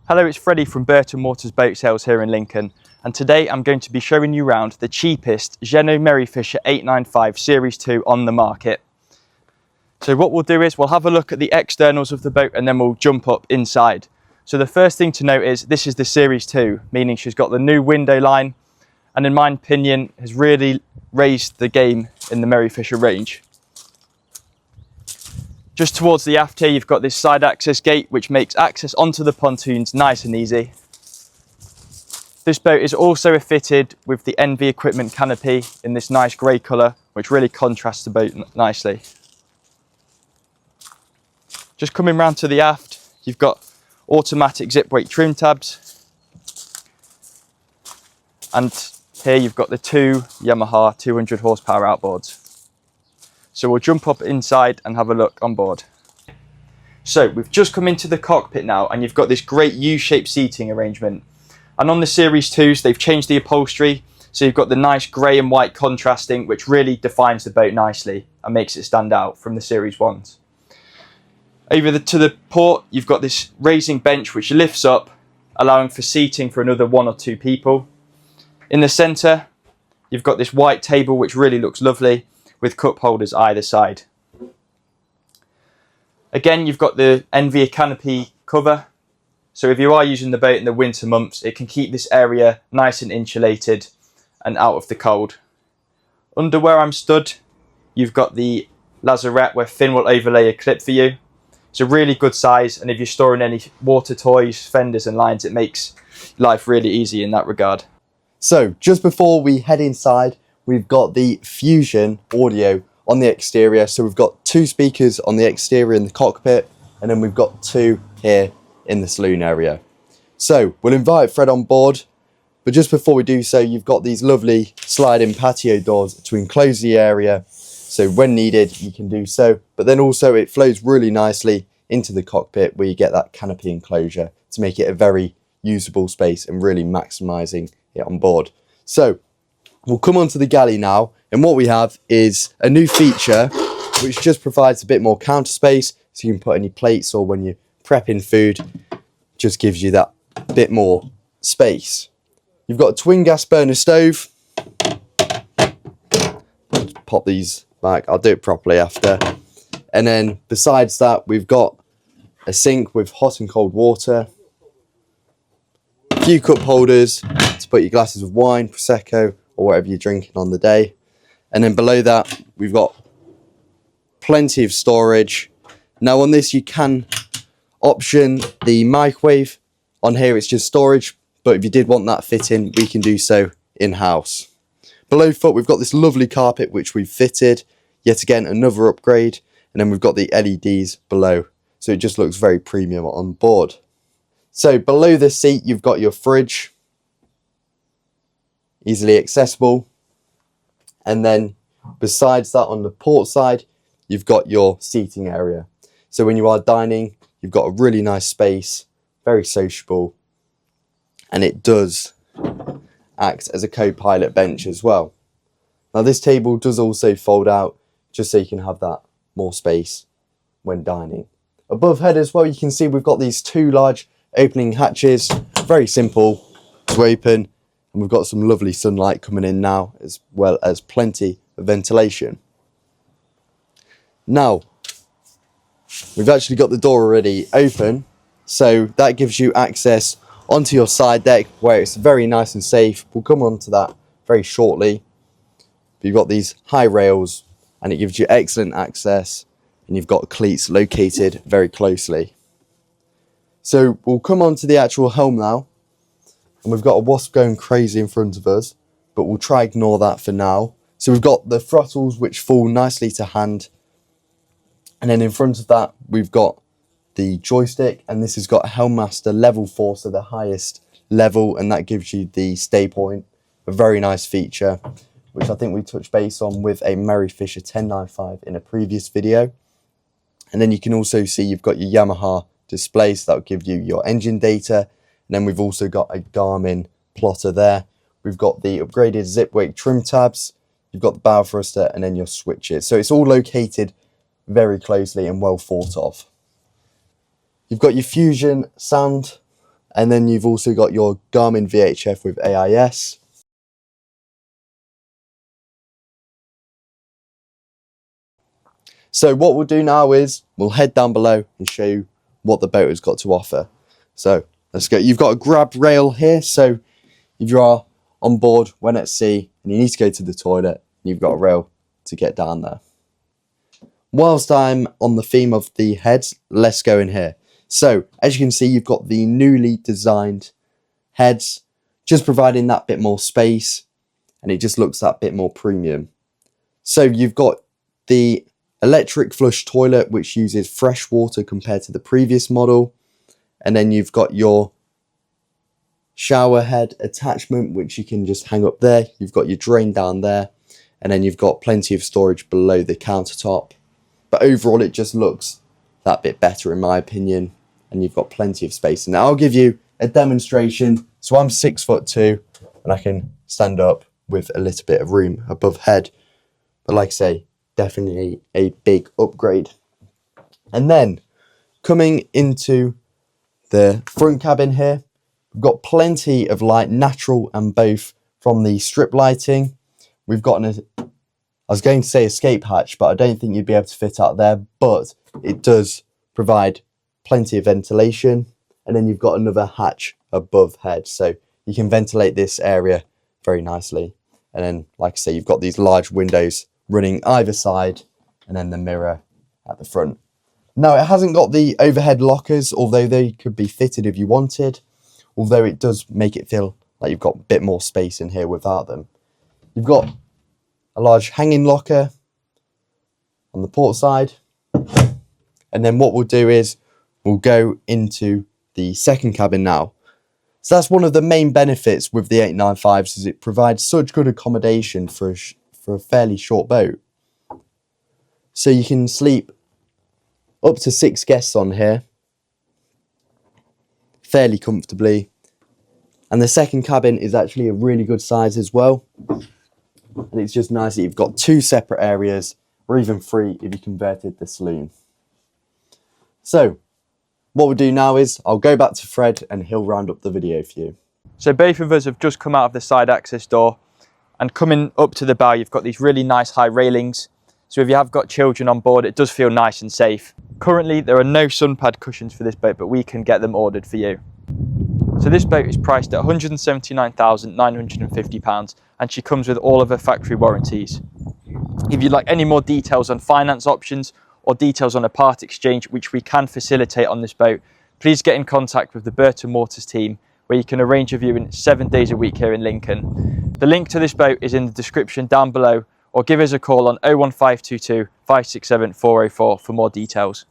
Hello, it's Freddie from Burton Boat Sales here in Lincoln, and today I'm going to be showing you around the cheapest Jeanneau Merry Fisher 895 Series 2 on the market. So what we'll do is we'll have a look at the externals of the boat and then we'll jump up inside. So the first thing to note is this is the Series 2, meaning she's got the new window line, and in my opinion has really raised the game in the Merry Fisher range. Just towards the aft here, you've got this side access gate, which makes access onto the pontoons nice and easy. This boat is also fitted with the NV equipment canopy in this nice grey colour, which really contrasts the boat nicely. Just coming round to the aft, you've got automatic Zipwake trim tabs. And here you've got the two Yamaha 200 horsepower outboards. So we'll jump up inside and have a look on board. So we've just come into the cockpit now, and you've got this great U-shaped seating arrangement. And on the Series 2s, they've changed the upholstery. So you've got the nice grey and white contrasting, which really defines the boat nicely and makes it stand out from the Series 1s. Over to the port, you've got this raising bench which lifts up, allowing for seating for another 1 or 2 people. In the centre, you've got this white table which really looks lovely, with cup holders either side. Again, you've got the NV canopy cover, so if you are using the boat in the winter months, it can keep this area nice and insulated and out of the cold. Under where I'm stood, you've got the lazarette where Finn will overlay a clip for you. It's a really good size, and if you're storing any water toys, fenders and lines, it makes life really easy in that regard. So just before we head inside, we've got the Fusion audio on the exterior. So we've got 2 speakers on the exterior in the cockpit, and then we've got 2 here in the saloon area. So we'll invite Fred on board, but just before we do so, you've got these lovely sliding patio doors to enclose the area. So when needed, you can do so, but then also it flows really nicely into the cockpit where you get that canopy enclosure to make it a very usable space and really maximizing it on board. So we'll come on to the galley now, and what we have is a new feature which just provides a bit more counter space, so you can put any plates, or when you're prepping food, just gives you that bit more space. You've got a twin gas burner stove. Pop these back, I'll do it properly after. And then besides that, we've got a sink with hot and cold water, a few cup holders to put your glasses of wine, Prosecco, or whatever you're drinking on the day. And then below that, we've got plenty of storage. Now on this, you can option the microwave. On here, it's just storage, but if you did want that fitting, we can do so in-house. Below foot, we've got this lovely carpet which we've fitted. Yet again, another upgrade. And then we've got the LEDs below, so it just looks very premium on board. So below the seat, you've got your fridge, easily accessible. And then besides that, on the port side, you've got your seating area. So when you are dining, you've got a really nice space, very sociable, and it does act as a co-pilot bench as well. Now this table does also fold out, just so you can have that more space when dining. Above head as well, you can see we've got these 2 large opening hatches, very simple to open, and we've got some lovely sunlight coming in now, as well as plenty of ventilation. Now, we've actually got the door already open, so that gives you access onto your side deck where it's very nice and safe. We'll come on to that very shortly. You've got these high rails, and it gives you excellent access, and you've got cleats located very closely. So we'll come on to the actual helm now, and we've got a wasp going crazy in front of us, but we'll try ignore that for now. So we've got the throttles which fall nicely to hand, and then in front of that we've got the joystick, and this has got Helm Master level 4, so the highest level, and that gives you the stay point. A very nice feature, which I think we touched base on with a Merry Fisher 1095 in a previous video. And then you can also see you've got your Yamaha display, so that will give you your engine data. And then we've also got a Garmin plotter there. We've got the upgraded Zipwake trim tabs, you've got the bow thruster, and then your switches. So it's all located very closely and well thought of. You've got your Fusion sound And then you've also got your Garmin VHF with AIS. So what we'll do now is we'll head down below and show you what the boat has got to offer. So let's go. You've got a grab rail here. So if you are on board when at sea and you need to go to the toilet, you've got a rail to get down there. Whilst I'm on the theme of the heads, let's go in here. So as you can see, you've got the newly designed heads, just providing that bit more space, and it just looks that bit more premium. So you've got the electric flush toilet, which uses fresh water compared to the previous model. And then you've got your shower head attachment, which you can just hang up there. You've got your drain down there. And then you've got plenty of storage below the countertop. But overall, it just looks that bit better in my opinion. And you've got plenty of space. Now I'll give you a demonstration. So I'm 6'2" and I can stand up with a little bit of room above head. But like I say, definitely a big upgrade. And then coming into the front cabin here, we've got plenty of light, natural and both, from the strip lighting. We've got I was going to say escape hatch, but I don't think you'd be able to fit out there, but it does provide plenty of ventilation. And then you've got another hatch above head, so you can ventilate this area very nicely. And then, like I say, you've got these large windows running either side, and then the mirror at the front. Now, it hasn't got the overhead lockers, although they could be fitted if you wanted, although it does make it feel like you've got a bit more space in here without them. You've got a large hanging locker on the port side. And then what we'll do is we'll go into the second cabin now. So that's one of the main benefits with the 895s, is it provides such good accommodation for a fairly short boat. So you can sleep up to 6 guests on here fairly comfortably. And the second cabin is actually a really good size as well. And it's just nice that you've got 2 separate areas, or even 3 if you converted the saloon. So what we'll do now is I'll go back to Fred and he'll round up the video for you. So both of us have just come out of the side access door, and coming up to the bow, you've got these really nice high railings. So if you have got children on board, it does feel nice and safe. Currently, there are no sun pad cushions for this boat, but we can get them ordered for you. So this boat is priced at £179,950, and she comes with all of her factory warranties. If you'd like any more details on finance options or details on a part exchange, which we can facilitate on this boat, please get in contact with the Burton Motors team, where you can arrange a viewing 7 days a week here in Lincoln. The link to this boat is in the description down below, or give us a call on 01522 567 404 for more details.